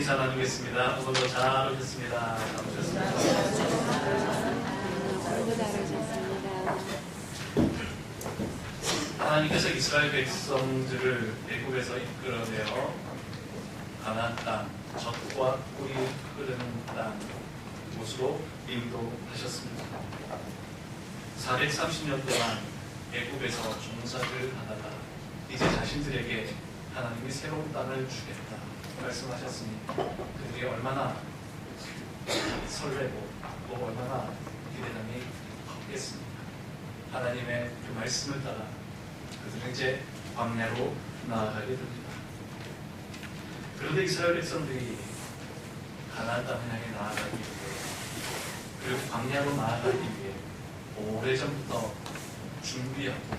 인사 나누겠습니다. 오늘도 잘 오셨습니다. 잘 오셨습니다. 하나님께서 이스라엘 백성들을 애굽에서 이끌어내어 가나안 땅, 젖과 꿀이 흐르는 땅 곳으로 인도하셨습니다. 430년 동안 애굽에서 종사를 하다가 이제 자신들에게 하나님이 새로운 땅을 주겠다 말씀하셨으니 그들이 얼마나 설레고 또 얼마나 기대감이 컸겠습니까? 하나님의 그 말씀을 따라 그들은 이제 광야로 나아가게 됩니다. 그런데 이스라엘 백성들이 가나안 땅을 향해 나아가기 위해 그리고 광야로 나아가기 위해 오래전부터 준비하고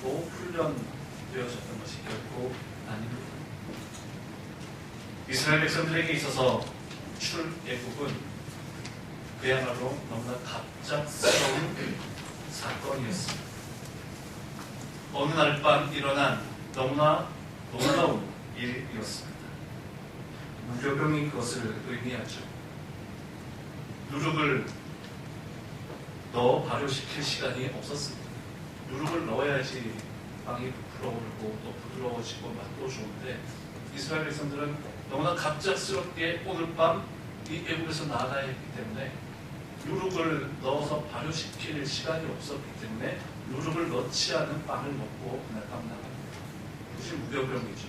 또 훈련되어졌던 것이 결코 아닙니다. 이스라엘 백성들에게 있어서 출애굽은 그야말로 너무나 갑작스러운 사건이었습니다. 어느 날 밤 일어난 너무나 놀라운 일이었습니다. 무료병이 그것을 의미하죠. 누룩을 넣어 발효시킬 시간이 없었습니다. 누룩을 넣어야지 빵이 부풀어오르고 또 부드러워지고 맛도 좋은데 이스라엘 백성들은 너무나 갑작스럽게 오늘 밤 이 애굽에서 나아가야 했기 때문에 누룩을 넣어서 발효시킬 시간이 없었기 때문에 누룩을 넣지 않은 빵을 먹고 그날 밤 나갑니다. 그것이 무교병이죠.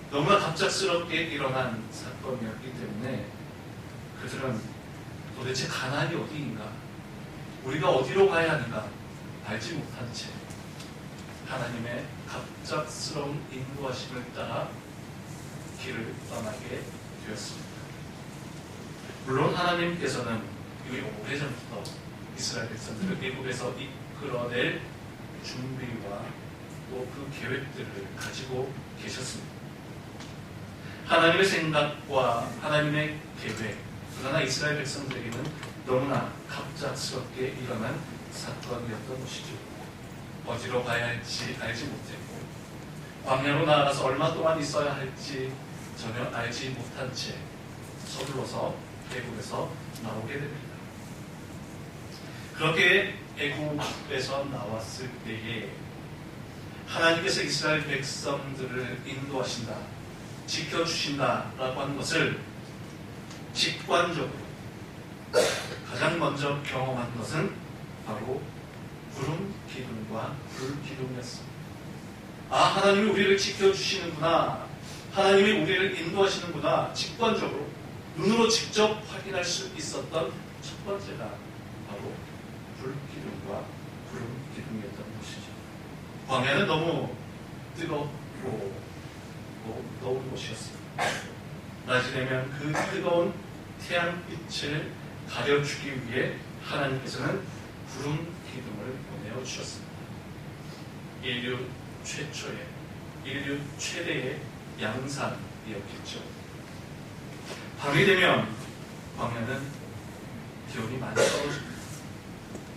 너무나 갑작스럽게 일어난 사건이었기 때문에 그들은 도대체 가나안이 어디인가, 우리가 어디로 가야 하는가 알지 못한 채 하나님의 갑작스러운 인도하심을 따라 길을 떠나게 되었습니다. 물론 하나님께서는 이미 오래전부터 이스라엘 백성들을 애굽에서 이끌어낼 준비와 또 그 계획들을 가지고 계셨습니다. 하나님의 생각과 하나님의 계획, 그러나 이스라엘 백성들에게는 너무나 갑작스럽게 일어난 사건이었던 것이죠. 어디로 가야 할지 알지 못했고 광야로 나아가서 얼마 동안 있어야 할지 전혀 알지 못한 채 서둘러서 애굽에서 나오게 됩니다. 그렇게 애굽에서 나왔을 때에 하나님께서 이스라엘 백성들을 인도하신다, 지켜주신다라고 하는 것을 직관적으로 가장 먼저 경험한 것은 바로 구름 기둥과 불 기둥이었습니다. 아, 하나님이 우리를 지켜주시는구나, 하나님이 우리를 인도하시는구나, 직관적으로 눈으로 직접 확인할 수 있었던 첫 번째가 바로 불 기둥과 구름 기둥이었던 것이죠. 광야는 너무 뜨겁고 더운 곳이었습니다. 낮이 되면 그 뜨거운 태양빛을 가려주기 위해 하나님께서는 구름 기둥을 보내어 주셨습니다. 인류 최대의 양산이었겠죠. 밤이 되면 광야는 기온이 많이 떨어집니다.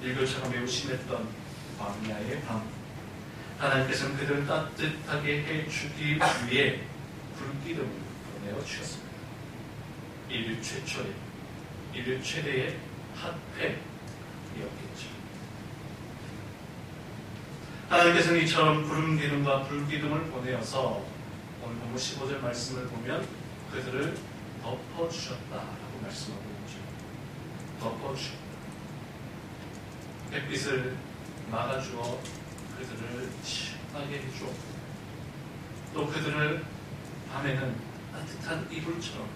일교차가 매우 심했던 광야의 밤, 하나님께서는 그들을 따뜻하게 해주기 위해 불기둥을 보내어 주셨습니다. 인류 최대의 핫팩이었겠죠. 하나님께서는 이처럼 구름 기둥과 불 기둥을 보내어서 오늘 본문 15절 말씀을 보면 그들을 덮어주셨다라고 말씀하고 있죠. 덮어주셨다. 햇빛을 막아주어 그들을 시원하게 해주었고 또 그들을 밤에는 따뜻한 이불처럼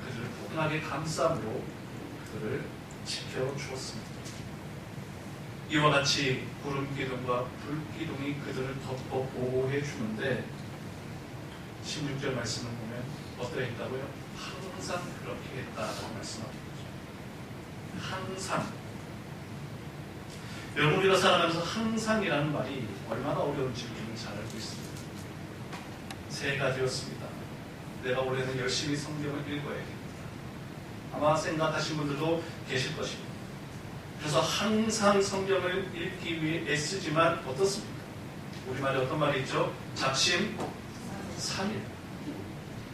그들을 포근하게 감싸므로 그들을 지켜주었습니다. 이와 같이 구름 기둥과 불 기둥이 그들을 덮어 보호해 주는데 16절 말씀을 보면 어떠했다고요? 항상 그렇게 했다라고 말씀하고 있죠. 항상. 여러분, 우리가 살아가면서 항상이라는 말이 얼마나 어려운지 우리는 잘 알고 있습니다. 새해가 되었습니다. 내가 올해는 열심히 성경을 읽어야겠다. 아마 생각하신 분들도 계실 것입니다. 그래서 항상 성경을 읽기 위해 애쓰지만 어떻습니까? 우리말에 어떤 말이 있죠? 작심 3일.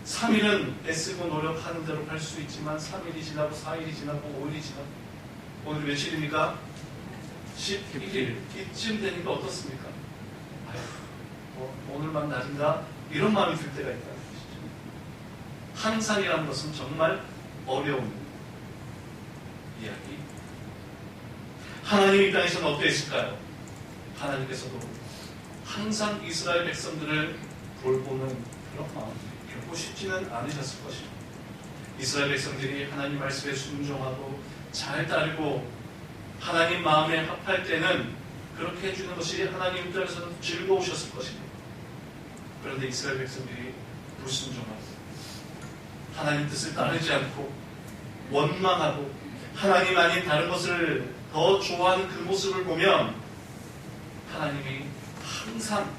3일은 애쓰고 노력하는 대로 할 수 있지만 3일이 지나고 4일이 지나고 5일이 지나고 오늘 며칠입니까? 11일. 이쯤 되니까 어떻습니까? 아휴, 오늘만 날인가? 이런 마음이 들 때가 있다는 것이죠. 항상이라는 것은 정말 어려운 이야기. 하나님 입장에서는 어떠했을까요? 하나님께서도 항상 이스라엘 백성들을 돌보는 그런 마음들이 결코 쉽지는 않으셨을 것입니다. 이스라엘 백성들이 하나님 말씀에 순종하고 잘 따르고 하나님 마음에 합할 때는 그렇게 해주는 것이 하나님 입장에서는 즐거우셨을 것입니다. 그런데 이스라엘 백성들이 불순종하고 하나님 뜻을 따르지 않고 원망하고 하나님 아닌 다른 것을 더 좋아하는 그 모습을 보면 하나님이 항상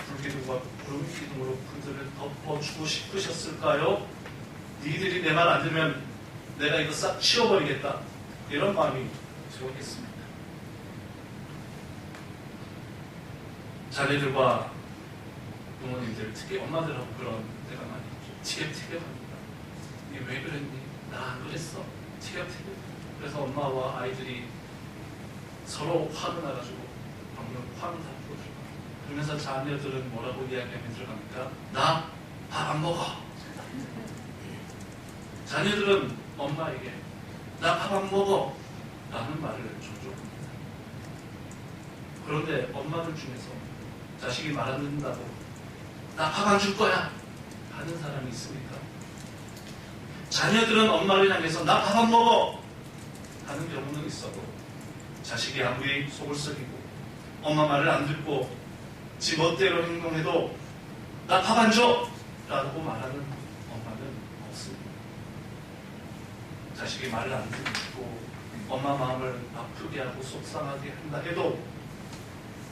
불기둥과 구름기둥으로 그들을 덮어주고 싶으셨을까요? 니들이 내 말 안 들으면 내가 이거 싹 치워버리겠다. 이런 마음이 들었겠습니다. 자녀들과 부모님들, 특히 엄마들하고 그런 때가 많이 있죠. 티격태격합니다. 니 왜 그랬니? 나 안 그랬어. 티격태격. 그래서 엄마와 아이들이 서로 화가 나가지고 방금 화는 다 풀어주고 그러면서 자녀들은 뭐라고 이야기하면 들어갑니까? 나 밥 안 먹어. 자녀들은 엄마에게 나 밥 안 먹어 라는 말을 종종 합니다. 그런데 엄마들 중에서 자식이 말 안 듣는다고 나 밥 안 줄 거야 하는 사람이 있습니까? 자녀들은 엄마를 향해서 나 밥 안 먹어 하는 경우는 있어도 자식이 아무리 속을 썩이고 엄마 말을 안 듣고 지 멋대로 행동해도 나 밥 안 줘! 라고 말하는 엄마는 없습니다. 자식이 말을 안 듣고 엄마 마음을 아프게 하고 속상하게 한다 해도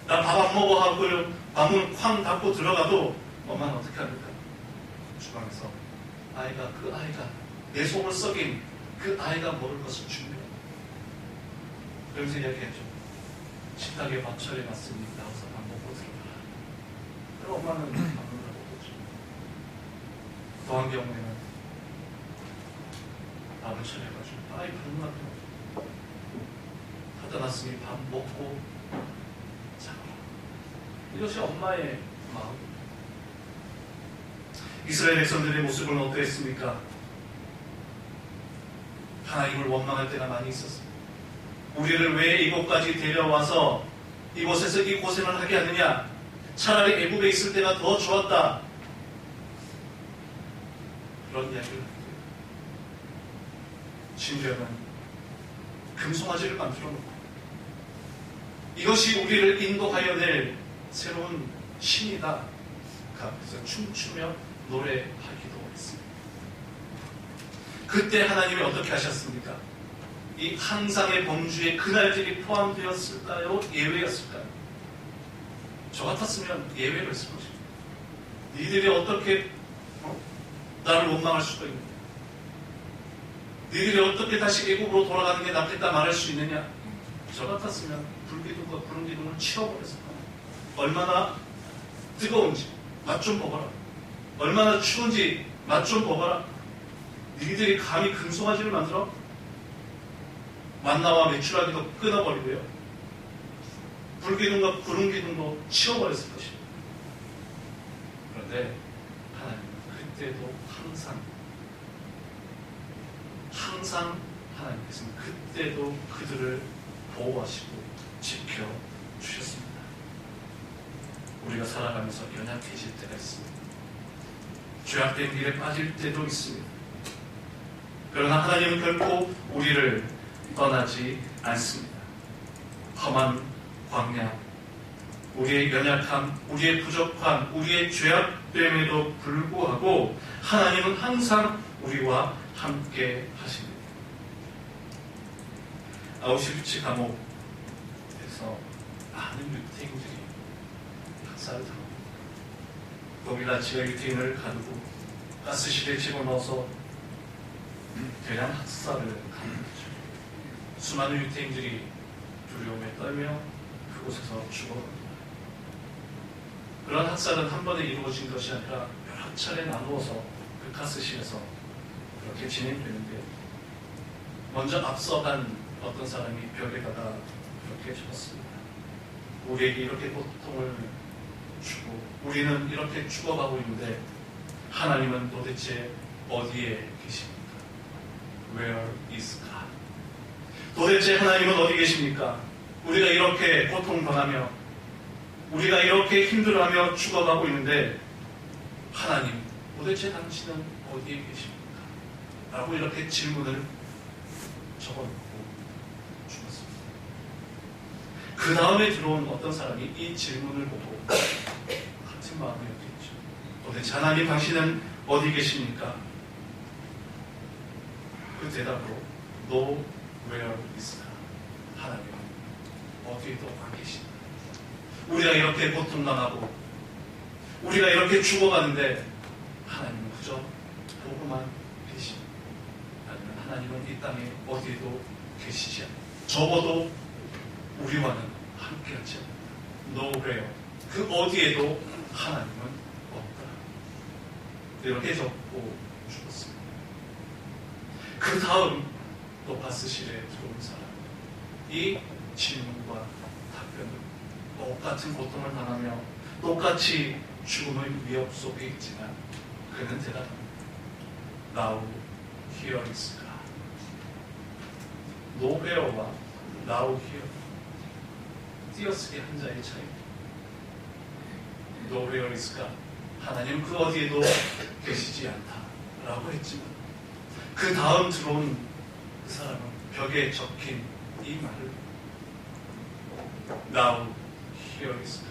나 밥 안 먹어 하고 방문 쾅 닫고 들어가도 엄마는 어떻게 합니까? 주방에서 그 아이가 내 속을 썩인 그 아이가 모를 것을 준비해. 그러면서 이야기했죠. 식탁에 밥 차려놨으니 나와서 밥 먹고 들어가라. 그럼 엄마는 밥 먹으라고 보죠. 또 한 경우에는 밥을 차려가지고 아이 밥 갖다 놨으니 밥 먹고 자라. 이것이 엄마의 마음입니다. 이스라엘 백성들의 모습은 어떠했습니까? 하나님을 원망할 때가 많이 있었습니다. 우리를 왜 이곳까지 데려와서 이곳에서 이 고생을 하게 하느냐? 차라리 애굽에 있을 때가 더 좋았다. 그런 이야기를 합니다. 심지어는 금송아지를 만들어 놓고 이것이 우리를 인도하여 낼 새로운 신이다. 그래서 춤추며 노래하기도 했습니다. 그때 하나님이 어떻게 하셨습니까? 이 항상의 범주에 그날들이 포함되었을까요? 예외였을까요? 저 같았으면 예외로 했을 것입니다. 니들이 어떻게 나를 원망할 수가 있느냐? 니들이 어떻게 다시 애국으로 돌아가는 게 낫겠다 말할 수 있느냐? 저 같았으면 불기둥과 구름기둥을 치워버렸을 거예요. 얼마나 뜨거운지 맛 좀 보거라. 얼마나 추운지 맛 좀 보거라. 니들이 감히 금송아지를 만들어? 만나와 메추라기도 끊어버리고요. 불기둥과 구름기둥도 치워버렸을 것입니다. 그런데 하나님은 그때도 항상 하나님께서는 그때도 그들을 보호하시고 지켜주셨습니다. 우리가 살아가면서 연약해질 때가 있습니다. 죄악된 길에 빠질 때도 있습니다. 그러나 하나님은 결코 우리를 떠나지 않습니다. 험한 광야, 우리의 연약함, 우리의 부족함, 우리의 죄악됨에도 불구하고 하나님은 항상 우리와 함께 하십니다. 아우슈비츠 감옥에서 많은 유태인들이 학살을 당합니다. 거기다치가 유태인을 가두고 가스실에 집어넣어서 대량 학살을 가는 거죠. 수많은 유태인들이 두려움에 떨며 그곳에서 죽어갑니다. 그런 학살은 한 번에 이루어진 것이 아니라 여러 차례 나누어서 그 가스실에서 그렇게 진행되는데 먼저 앞서간 어떤 사람이 벽에다가 이렇게 적었습니다. 우리에게 이렇게 고통을 주고 우리는 이렇게 죽어가고 있는데 하나님은 도대체 어디에 계십니까? Where is God? 도대체 하나님은 어디 계십니까? 우리가 이렇게 고통당하며 우리가 이렇게 힘들어하며 죽어가고 있는데 하나님 도대체 당신은 어디에 계십니까? 라고 이렇게 질문을 적어놓고 죽었습니다. 그 다음에 들어온 어떤 사람이 이 질문을 보고 같은 마음이었겠죠. 도대체 하나님 당신은 어디 계십니까? 그 대답으로 No where is God? 하나님은 어디에도 안 계십니다. 우리가 이렇게 고통당하고 우리가 이렇게 죽어가는데 하나님은 그저 보고만 계십니다. 아니면 하나님은 이 땅에 어디에도 계시지 않습니다. 적어도 우리와는 함께하지 않습니다. Nowhere, 그 어디에도 하나님은 없다. 이렇게 적고 죽었습니다. 그 다음 또 가스실에 들어온 사람, 이 질문과 답변을 똑같은 고통을 당하며 똑같이 죽음의 위협 속에 있지만 그는 대답합니다. Now here is God. Nowhere와 Now here, 띄어쓰기 한자의 차이입니다. Nowhere is God. 하나님 그 어디에도 계시지 않다라고 했지만 그 다음 들어온 그 사람은 벽에 적힌 이 말을 Now here is God.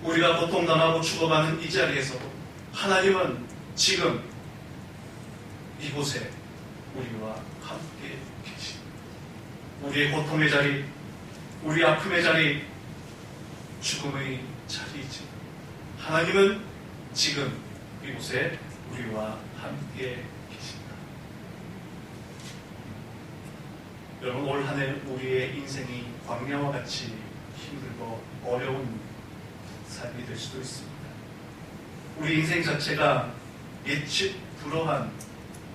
우리가 고통당하고 죽어가는 이 자리에서도 하나님은 지금 이곳에 우리와 함께 계십니다. 우리의 고통의 자리, 우리 아픔의 자리, 죽음의 자리이지 하나님은 지금 이곳에 우리와 함께 계십니다. 여러분, 올 한 해 우리의 인생이 광야와 같이 힘들고 어려운 삶이 될 수도 있습니다. 우리 인생 자체가 예측 불허한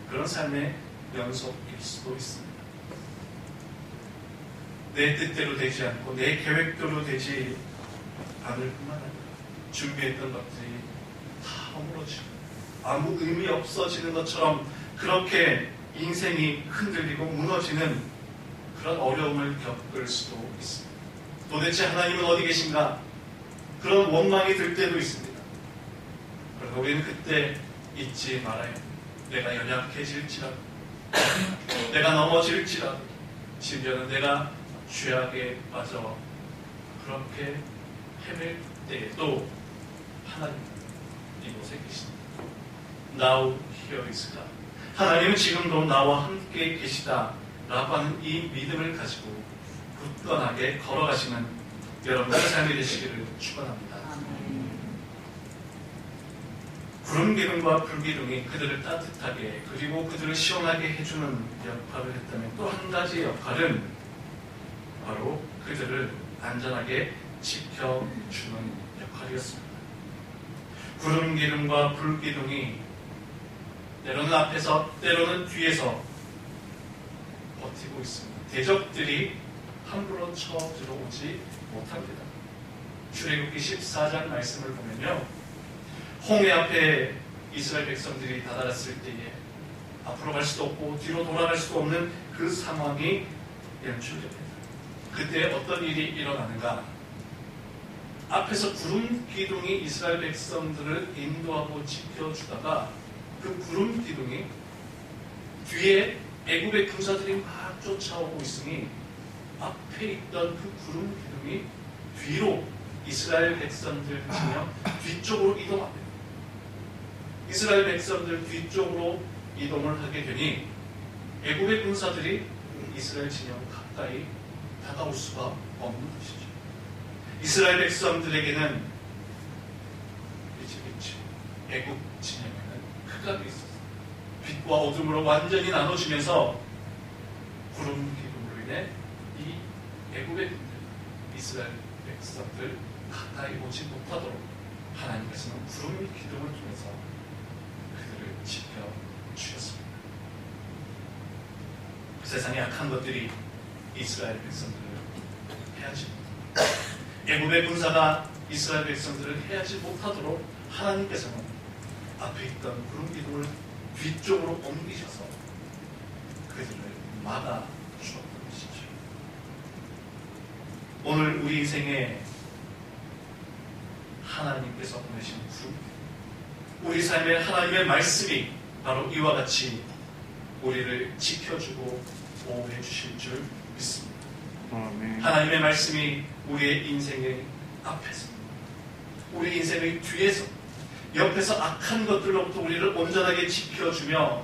그런 삶의 연속일 수도 있습니다. 내 뜻대로 되지 않고 내 계획대로 되지 않을 뿐만 아니라 준비했던 것들이 다 허물어지고 아무 의미 없어지는 것처럼 그렇게 인생이 흔들리고 무너지는 그런 어려움을 겪을 수도 있습니다. 도대체 하나님은 어디 계신가? 그런 원망이 들 때도 있습니다. 그러나 우리는 그때 잊지 말아야 합니다. 내가 연약해질지라도 내가 넘어질지라도 심지어는 내가 죄악에 빠져 그렇게 헤맬 때에도 하나님은 이곳에 계십니다. Now here is God. 하나님은 지금도 나와 함께 계시다 라고 하는 이 믿음을 가지고 굳건하게 걸어가시는 여러분의 삶이 되시기를 축원합니다. 구름 기둥과 불 기둥이 그들을 따뜻하게 그리고 그들을 시원하게 해주는 역할을 했다면 또 한 가지 역할은 바로 그들을 안전하게 지켜주는 역할이었습니다. 구름 기둥과 불 기둥이 때로는 앞에서 때로는 뒤에서 버티고 있습니다. 대적들이 함부로 쳐 들어오지 못합니다. 출애굽기 14장 말씀을 보면요, 홍해 앞에 이스라엘 백성들이 다다랐을 때에 앞으로 갈 수도 없고 뒤로 돌아갈 수도 없는 그 상황이 연출됩니다. 그때 어떤 일이 일어나는가? 앞에서 구름 기둥이 이스라엘 백성들을 인도하고 지켜주다가 그 구름 기둥이 뒤에 애굽의 군사들이 막 쫓아오고 있으니 앞에 있던 그 구름 기둥이 뒤로 이스라엘 백성들 진영 뒤쪽으로 이동합니다. 이스라엘 백성들 뒤쪽으로 이동을 하게 되니 애굽의 군사들이 이스라엘 진영 가까이 다가올 수가 없는 것이죠. 이스라엘 백성들에게는 이집트, 애굽 진영에는 흑암이 있었어요. 빛과 어둠으로 완전히 나눠지면서 구름 기둥으로 인해 이 애굽의 군대, 이스라엘 백성들 가까이 오지 못하도록 하나님께서는 구름 및 기둥을 통해서 그들을 지켜주셨습니다. 세상의 악한 것들이 이스라엘 백성들을 해하지 못하도록, 애굽의 군사가 이스라엘 백성들을 해하지 못하도록 하나님께서는 앞에 있던 구름 기둥을 뒤쪽으로 옮기셔서 그들을 막아주었던 것이죠. 오늘 우리 인생에 하나님께서 보내신 구름, 우리 삶에 하나님의 말씀이 바로 이와 같이 우리를 지켜주고 보호해 주실 줄 믿습니다. 하나님의 말씀이 우리의 인생의 앞에서, 우리 인생의 뒤에서, 옆에서 악한 것들로부터 우리를 온전하게 지켜주며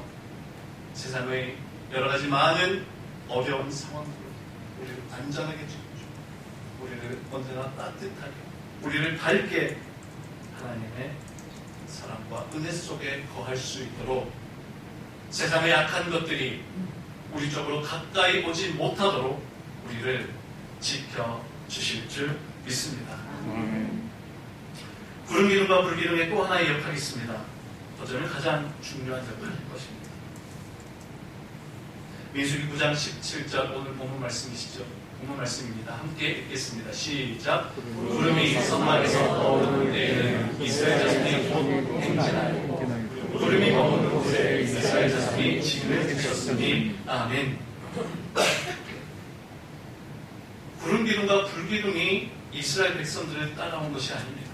세상의 여러 가지 많은 어려운 상황으로 우리를 안전하게 지켜주고 우리를 언제나 따뜻하게, 우리를 밝게 하나님의 사랑과 은혜 속에 거할 수 있도록 세상의 악한 것들이 우리 쪽으로 가까이 오지 못하도록 우리를 지켜주실 줄 믿습니다. 구름 기둥과 불 기둥의 또 하나의 역할이 있습니다. 어쩌면 가장 중요한 역할일 것입니다. 민수기 9장 17절 오늘 본문 말씀이시죠? 본문 말씀입니다. 함께 읽겠습니다. 시작. 구름이 성막에서 떠오르는 때에는 이스라엘 자손이 곧 행진하였고 구름이 머무는 곳에 이스라엘 자손이 진을 드셨으니 아멘. 구름 기둥과 불 기둥이 이스라엘 백성들을 따라온 것이 아닙니다.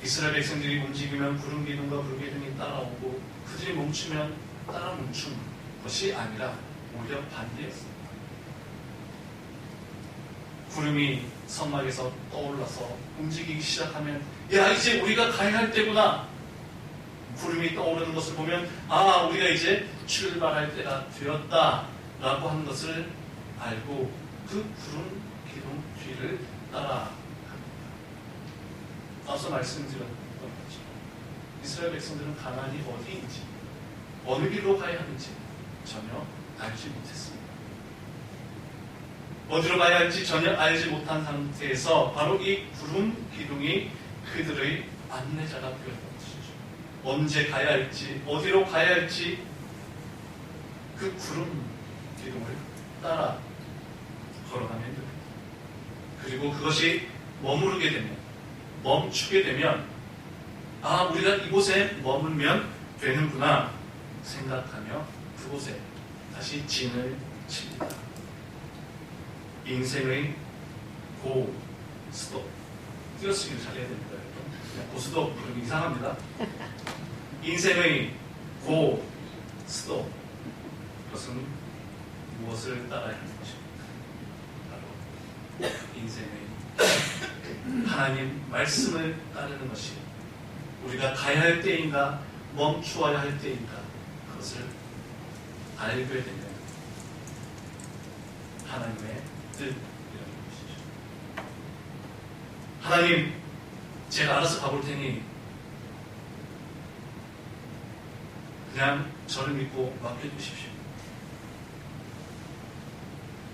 이스라엘 백성들이 움직이면 구름 기둥과 불 기둥이 따라오고 그들이 멈추면 따라 멈춘 것이 아니라 오히려 반대였습니다. 구름이 성막에서 떠올라서 움직이기 시작하면 야, 이제 우리가 가야 할 때구나. 구름이 떠오르는 것을 보면 아, 우리가 이제 출발할 때가 되었다 라고 하는 것을 알고 그 구름 기둥 뒤를 따라갑니다. 앞서 말씀드렸던 것처럼 이스라엘 백성들은 가나안이 어디인지 어느 길로 가야 하는지 전혀 알지 못했습니다. 어디로 가야 할지 전혀 알지 못한 상태에서 바로 이 구름 기둥이 그들의 안내자가 되었던 것이죠. 언제 가야 할지, 어디로 가야 할지 그 구름 기둥을 따라 걸어가면 됩니다. 그리고 그것이 머무르게 되면, 멈추게 되면 아, 우리가 이곳에 머물면 되는구나 생각하며 그곳에 다시 진을 칩니다. 인생의 고, 스톱. 띄어쓰기를 잘해야 됩니다. 그냥 고스톱 좀 이상합니다. 인생의 고, 스톱. 그것은 무엇을 따라야 하는 것입니까? 바로 인생의 하나님 말씀을 따르는 것이 우리가 가야 할 때인가 멈추어야 할 때인가 그것을 알게 되면 하나님의 뜻이라는 것이죠. 하나님, 제가 알아서 가볼 테니 그냥 저를 믿고 맡겨주십시오.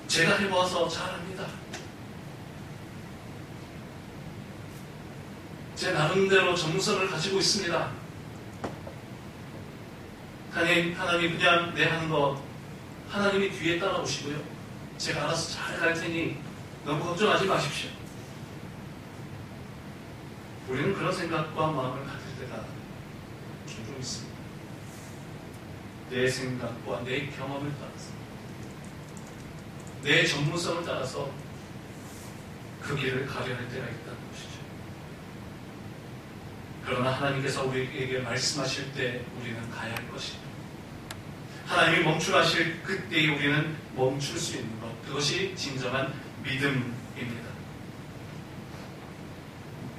제가 해봐서 잘합니다. 제 나름대로 전문성을 가지고 있습니다. 하나님 그냥 내 하는 것 하나님이 뒤에 따라오시고요. 제가 알아서 잘 갈 테니 너무 걱정하지 마십시오. 우리는 그런 생각과 마음을 가질 때가 종종 있습니다. 내 생각과 내 경험을 따라서, 내 전문성을 따라서 그 길을 가려 할 때가 있다는 것이죠. 그러나 하나님께서 우리에게 말씀하실 때 우리는 가야 할 것입니다. 하나님이 멈추라실 그때에 우리는 멈출 수 있는 것, 그것이 진정한 믿음입니다.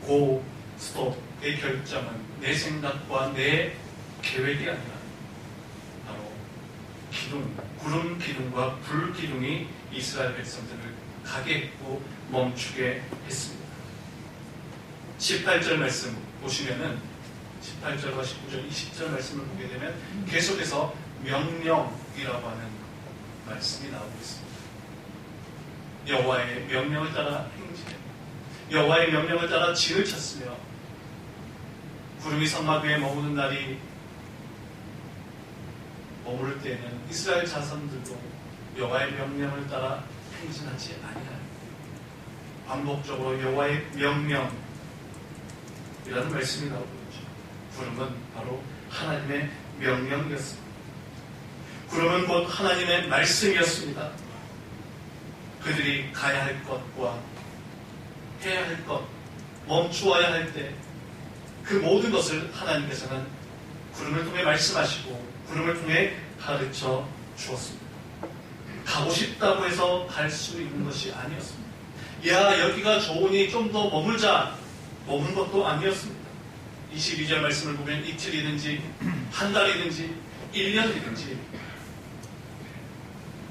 고, 스톱의 결정은 내 생각과 내 계획이 아니라 바로 기둥, 구름 기둥과 불 기둥이 이스라엘 백성들을 가게 했고 멈추게 했습니다. 18절 말씀 보시면은 18절과 19절, 20절 말씀을 보게 되면 계속해서 명령이라고 하는 말씀이 나오고 있습니다. 여호와의 명령을 따라 행진해, 여호와의 명령을 따라 진을 쳤으며 구름이 성막 위에 머무는 날이 머무를 때에는 이스라엘 자손들도 여호와의 명령을 따라 행진하지 아니하여 반복적으로 여호와의 명령이라는 말씀이 나오고 있죠. 구름은 바로 하나님의 명령이었습니다. 구름은 곧 하나님의 말씀이었습니다. 그들이 가야 할 것과 해야 할 것, 멈추어야 할 때 그 모든 것을 하나님께서는 구름을 통해 말씀하시고 구름을 통해 가르쳐 주었습니다. 가고 싶다고 해서 갈 수 있는 것이 아니었습니다. 야, 여기가 좋으니 좀 더 머물자, 머문 것도 아니었습니다. 22절 말씀을 보면 이틀이든지 한 달이든지 1년이든지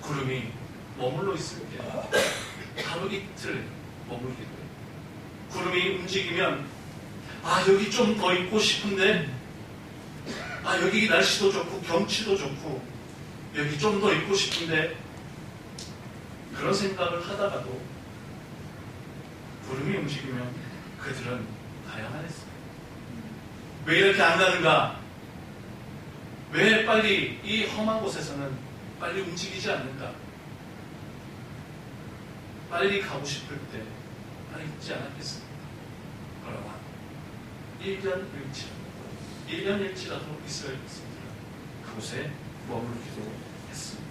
구름이 머물러 있을 때 하루 이틀 머물기도 해요. 구름이 움직이면 여기 좀 더 있고 싶은데 여기 날씨도 좋고 경치도 좋고 여기 좀 더 있고 싶은데 그런 생각을 하다가도 구름이 움직이면 그들은 가야만 했어요. 왜 이렇게 안 가는가? 왜 빨리 이 험한 곳에서는 빨리 움직이지 않는가? 빨리 가고 싶을 때 빨리 있지 않았겠습니까? 그러나 1년일지라도 이스라엘 백성들은 그곳에 머물기도 했습니다.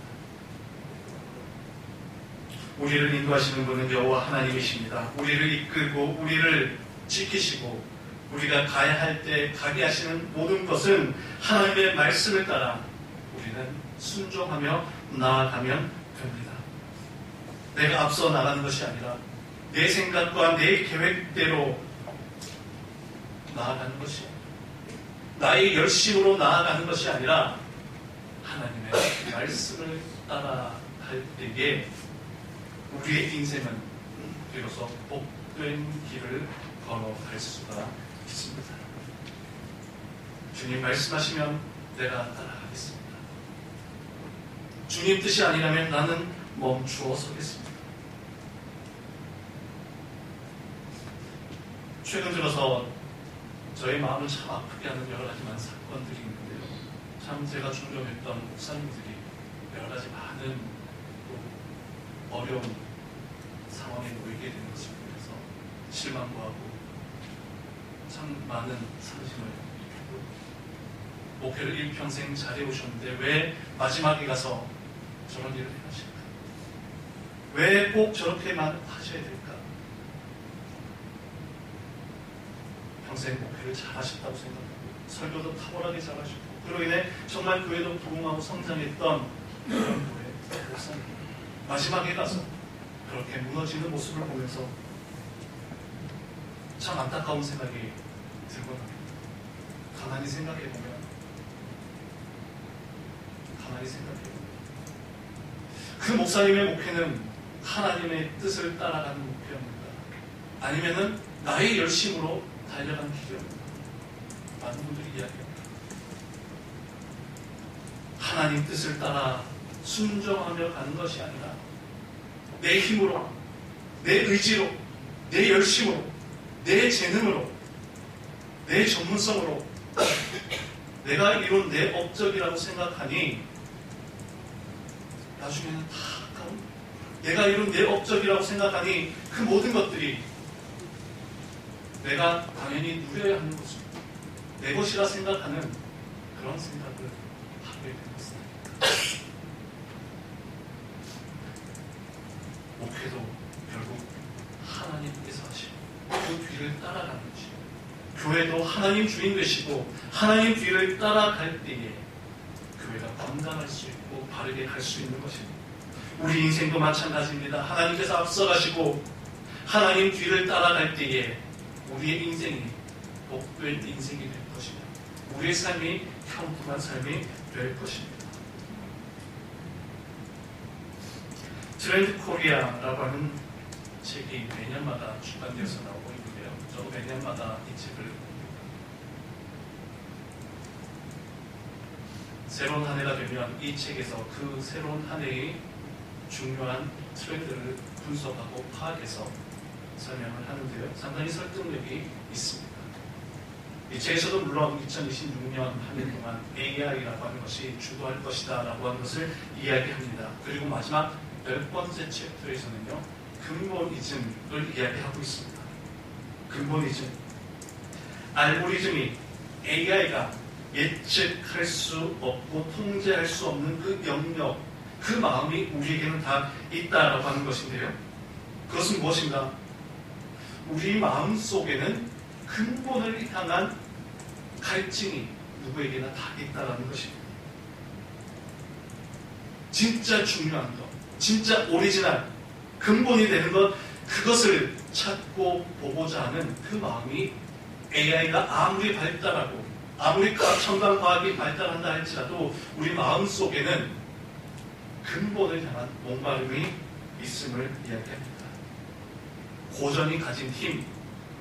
우리를 인도하시는 분은 여호와 하나님이십니다. 우리를 이끌고 우리를 지키시고 우리가 가야 할 때 가게 하시는 모든 것은 하나님의 말씀을 따라 우리는 순종하며 나아가면 됩니다. 내가 앞서 나가는 것이 아니라 내 생각과 내 계획대로 나아가는 것이 아니라 나의 열심으로 나아가는 것이 아니라 하나님의 말씀을 따라갈 때에 우리의 인생은 비로소 복된 길을 걸어갈 수가 있습니다. 주님 말씀하시면 내가 따라가겠습니다. 주님 뜻이 아니라면 나는 멈추어 서겠습니다. 최근 들어서 저의 마음을 참 아프게 하는 여러 가지 사건들이 있는데요. 참 제가 존경했던 목사님들이 여러 가지 많은 또 어려운 상황에 놓이게 되는 것을 보면서 실망도 하고 참 많은 상심을 입히고 목회를 일평생 잘해오셨는데 왜 마지막에 가서 저런 일을 하실까? 왜 꼭 저렇게만 하셔야 될까? 평생 목회를 잘하셨다고 생각하고 설교도 탁월하게 잘하시고 그로 인해 정말 교회도 부흥하고 성장했던 그런 교회 목사님 마지막에 가서 그렇게 무너지는 모습을 보면서 참 안타까운 생각이 들곤 합니다. 가만히 생각해보면 그 목사님의 목회는 하나님의 뜻을 따라가는 목회입니다. 아니면은 나의 열심으로 달려가는 길이옵니다. 많은 분들이 이야기합니다. 하나님 뜻을 따라 순종하며 가는 것이 아니라 내 힘으로, 내 의지로, 내 열심으로, 내 재능으로, 내 전문성으로 내가 이룬 내 업적이라고 생각하니 나중에는 다 아까운 내가 이룬 내 업적이라고 생각하니 그 모든 것들이 내가 당연히 누려야 하는 것입니다. 내 것이라 생각하는 그런 생각을 하게 되는 것입니다. 목회도 결국 하나님께서 하시고 그 뒤를 따라가는 것이고 교회도 하나님 주인 되시고 하나님 뒤를 따라갈 때에 교회가 건강할 수 있고 바르게 갈 수 있는 것입니다. 우리 인생도 마찬가지입니다. 하나님께서 앞서가시고 하나님 뒤를 따라갈 때에 우리의 인생이 복된 인생이 될 것입니다. 우리의 삶이 평범한 삶이 될 것입니다. 트렌드 코리아라고 하는 책이 매년마다 출간되어서 나오고 있는데요. 저도 매년마다 이 책을 봅니다. 새로운 한 해가 되면 이 책에서 그 새로운 한 해의 중요한 트렌드를 분석하고 파악해서 설명을 하는데요. 상당히 설득력이 있습니다. 이 책에서도 물론 2026년 한 해 동안 AI라고 하는 것이 주도할 것이다 라고 하는 것을 이야기합니다. 그리고 마지막 10번째 챕터에서는요, 근본이즘을 이야기하고 있습니다. 근본이즘. 알고리즘이 AI가 예측할 수 없고 통제할 수 없는 그 영역, 그 마음이 우리에게는 다 있다라고 하는 것인데요. 그것은 무엇인가? 우리 마음 속에는 근본을 향한 갈증이 누구에게나 다 있다라는 것입니다. 진짜 중요한 것, 진짜 오리지널, 근본이 되는 것, 그것을 찾고 보고자 하는 그 마음이 AI가 아무리 발달하고 아무리 첨단 과학이 발달한다 할지라도 우리 마음 속에는 근본을 향한 목마름이 있음을 이야기합니다. 고전이 가진 힘,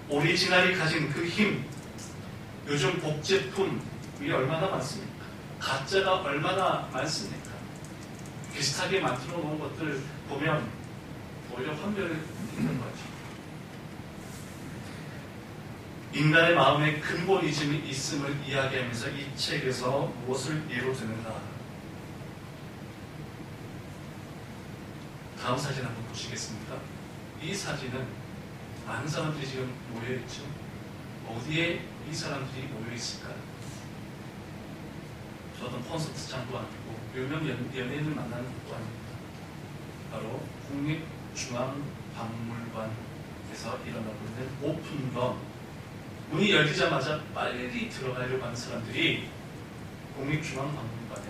오리지널이 가진 그 힘, 요즘 복제품이 얼마나 많습니까? 가짜가 얼마나 많습니까? 비슷하게 만들어 놓은 것들 보면 오히려 환멸을 느끼는 거죠. 인간의 마음에 근본이즘이 있음을 이야기하면서 이 책에서 무엇을 예로 드는가? 다음 사진 한번 보시겠습니까? 이 사진은 많은 사람들이 지금 모여있죠. 어디에 이 사람들이 모여있을까요? 어떤 콘서트장도 아니고 유명 연예인을 만나는 것도 아닙니다. 바로 국립중앙박물관에서 일어나고 있는 오픈런, 문이 열리자마자 빨리 들어가려고 하는 사람들이 국립중앙박물관에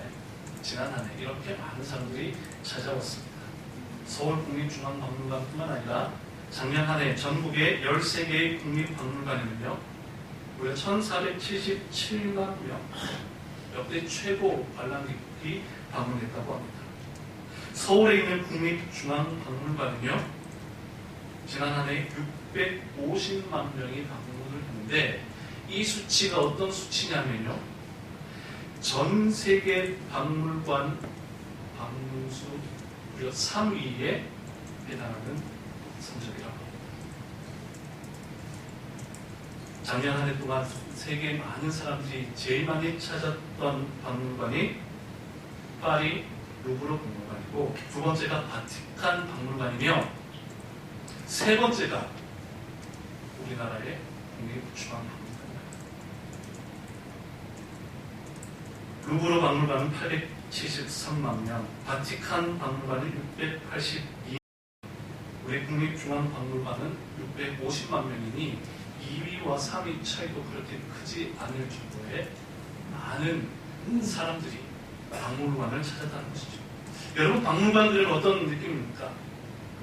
지난 한 해 이렇게 많은 사람들이 찾아왔습니다. 서울국립중앙박물관뿐만 아니라 작년 한 해 전국의 13개의 국립박물관에는요, 무려 1477만 명, 역대 최고 관람객이 방문했다고 합니다. 서울에 있는 국립중앙박물관은요, 지난 한 해 650만 명이 방문을 했는데, 이 수치가 어떤 수치냐면요, 전 세계 박물관 방문수 무려 3위에 해당하는 성적이라고 합니다. 작년 한 해 동안 세계 많은 사람들이 제일 많이 찾았던 박물관이 파리 루브르 박물관이고, 두 번째가 바티칸 박물관이며, 세 번째가 우리나라의 국립중앙박물관입니다. 루브르 박물관은 873만 명, 바티칸 박물관은 682만 명, 우리 국립중앙박물관은 650만 명이니 2위와 3위 차이도 그렇게 크지 않을 정도의 많은 사람들이 박물관을 찾았다는 것이죠. 여러분, 박물관들은 어떤 느낌입니까?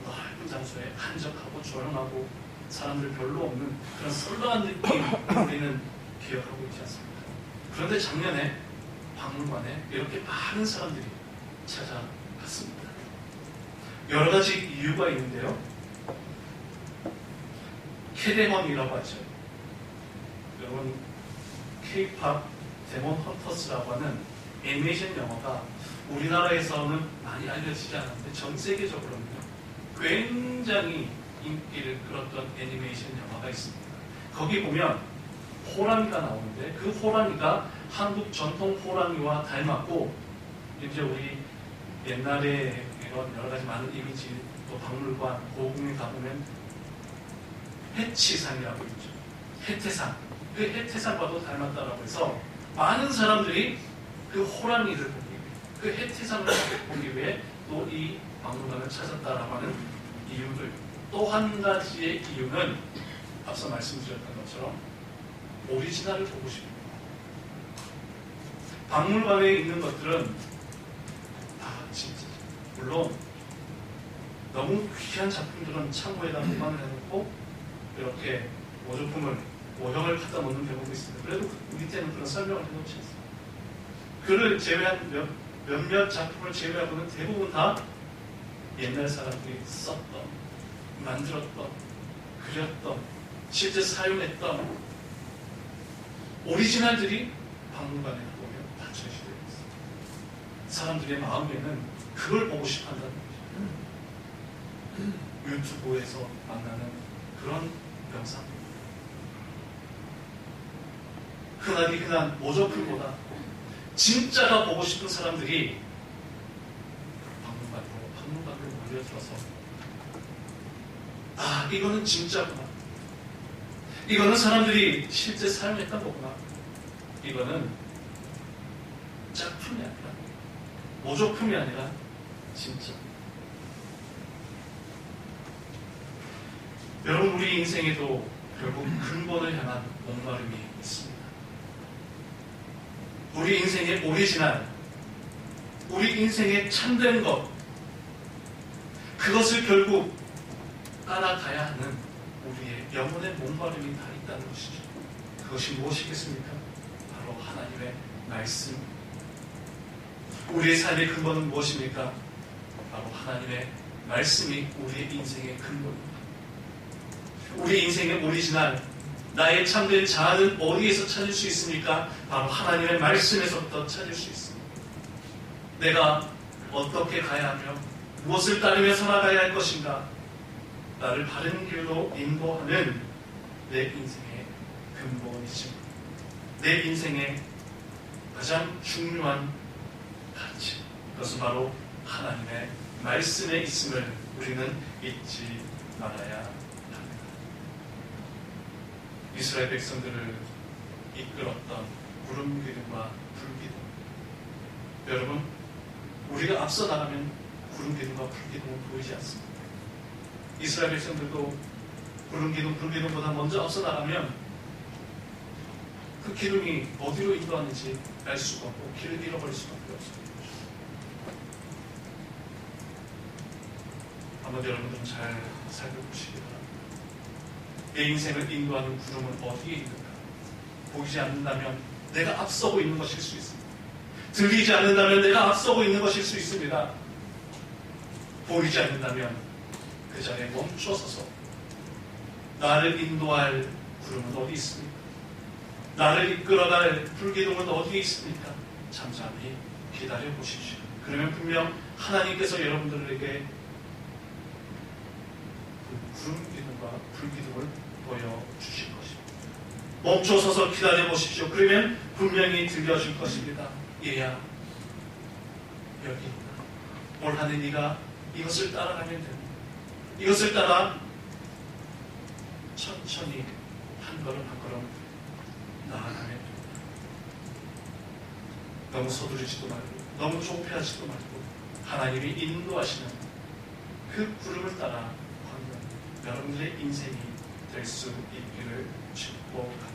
넓은 장소에 한적하고 조용하고 사람들 별로 없는 그런 썰렁한 느낌 우리는 기억하고 있지 않습니까? 그런데 작년에 박물관에 이렇게 많은 사람들이 찾아갔습니다. 여러 가지 이유가 있는데요. 캐데몬이라고 하죠. 여러분, K-팝 데몬 헌터스라고 하는 애니메이션 영화가 우리나라에서는 많이 알려지지 않았는데 전 세계적으로는요, 굉장히 인기를 끌었던 애니메이션 영화가 있습니다. 거기 보면 호랑이가 나오는데 그 호랑이가 한국 전통 호랑이와 닮았고, 이제 우리 옛날에 이런 여러 가지 많은 이미지, 또 박물관, 고궁에 가보면 해치상이라고 있죠. 해태상. 그 해태상과도 닮았다라고 해서 많은 사람들이 그 호랑이를 보기 위해, 그 해태상을 보기 위해 또 이 박물관을 찾았다라고 하는 이유들. 또 한 가지의 이유는 앞서 말씀드렸던 것처럼 오리지널을 보고 싶습니다. 박물관에 있는 것들은 진짜 물론 너무 귀한 작품들은 창고에다 보관을 해놓고 이렇게 모조품을 모형을 갖다 놓는 경우도 있습니다. 그래도 그 밑에는 그런 설명을 해놓지 않습니다. 그를 제외한 몇몇 작품을 제외하고는 대부분 다 옛날 사람들이 썼던, 만들었던, 그렸던, 실제 사용했던 오리지널들이 박물관에 보면 다 전시되어 있습니다. 사람들의 마음에는 그걸 보고 싶어 한다는 거죠. 유튜브에서 만나는 그런 영상. 흔하디 흔한 모조품보다 진짜가 보고 싶은 사람들이 박물관으로 몰려들어서 아, 이거는 진짜구나. 이거는 사람들이 실제 사용했던 거구나. 이거는 짝품이 아니라 모조품이 아니라 진짜. 여러분, 우리 인생에도 결국 근본을 향한 목마름이 있습니다. 우리 인생의 오리지널, 우리 인생의 참된 것, 그것을 결국 따라가야 하는 우리의 영혼의 목마름이 다 있다는 것이죠. 그것이 무엇이겠습니까? 바로 하나님의 말씀. 우리의 삶의 근본은 무엇입니까? 바로 하나님의 말씀이 우리의 인생의 근본입니다. 우리 인생의 오리지널, 나의 참된 자아는 어디에서 찾을 수 있습니까? 바로 하나님의 말씀에서부터 찾을 수 있습니다. 내가 어떻게 가야 하며 무엇을 따르며 살아가야 할 것인가? 나를 바른 길로 인도하는 내 인생의 근본이죠. 내 인생의 가장 중요한 가치, 그것은 바로 하나님의 말씀에 있음을 우리는 잊지 말아야 합니다. 이스라엘 백성들을 이끌었던 구름 기둥과 불 기둥. 여러분, 우리가 앞서 나가면 구름 기둥과 불 기둥은 보이지 않습니다. 이스라엘 백성들도 구름 기둥, 불 기둥보다 먼저 앞서 나가면 그 기둥이 어디로 인도하는지 알 수가 없고 길을 잃어버릴 수밖에 없습니다. 한번 여러분들은 잘 살펴보시기 바랍니다. 내 인생을 인도하는 구름은 어디에 있는가? 보이지 않는다면 내가 앞서고 있는 것일 수 있습니다. 들리지 않는다면 내가 앞서고 있는 것일 수 있습니다. 보이지 않는다면 그 자리에 멈춰서서 나를 인도할 구름은 어디 있습니까? 나를 이끌어갈 불기둥은 어디에 있습니까? 잠잠히 기다려 보십시오. 그러면 분명 하나님께서 여러분들에게 그 구름 기둥과 불 기둥을 보여주실 것입니다. 멈춰서서 기다려 보십시오. 그러면 분명히 들려줄 것입니다. 얘야, 여기 있다. 올 한 해 네가 이것을 따라가면 됩니다. 이것을 따라 천천히 한 걸음 한 걸음 나아가면 됩니다. 너무 서두르지도 말고 너무 좁혀하지도 말고 하나님이 인도하시는 그 구름을 따라 걷는 여러분들의 인생이 될 수 있기를 축복합니다.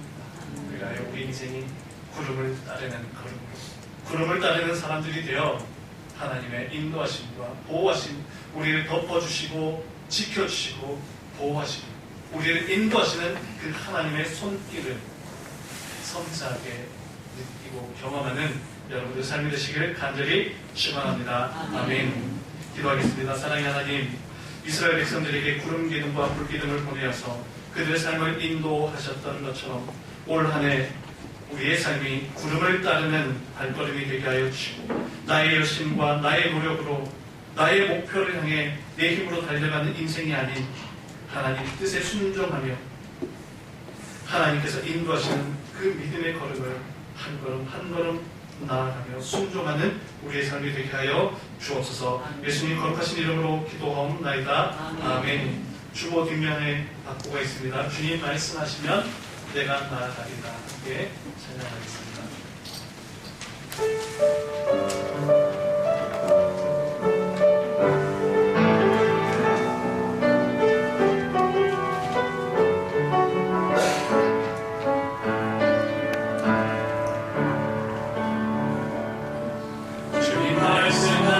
그리하여 우리 인생이 구름을 따르는 걸음으로 구름을 따르는 사람들이 되어 하나님의 인도하심과 보호하심, 우리를 덮어주시고 지켜주시고 보호하시고 우리를 인도하시는 그 하나님의 손길을 섬세하게 느끼고 경험하는 여러분들 삶이 되시길 간절히 축원합니다. 아멘. 기도하겠습니다. 사랑의 하나님, 이스라엘 백성들에게 구름 기둥과 불 기둥을 보내어서 그들의 삶을 인도하셨던 것처럼 올 한 해 우리의 삶이 구름을 따르는 발걸음이 되게 하여 주시고 나의 열심과 나의 노력으로 나의 목표를 향해 내 힘으로 달려가는 인생이 아닌 하나님 뜻에 순종하며 하나님께서 인도하시는 그 믿음의 걸음을 한 걸음 한 걸음 나아가며 순종하는 우리의 삶이 되게 하여 주옵소서. 예수님 거룩하신 이름으로 기도하옵나이다. 아멘. 주보 뒷면에 받고가 있습니다. 주님 말씀하시면 내가 나아가리라. 함께 찬양하겠습니다. 주님 말씀하시면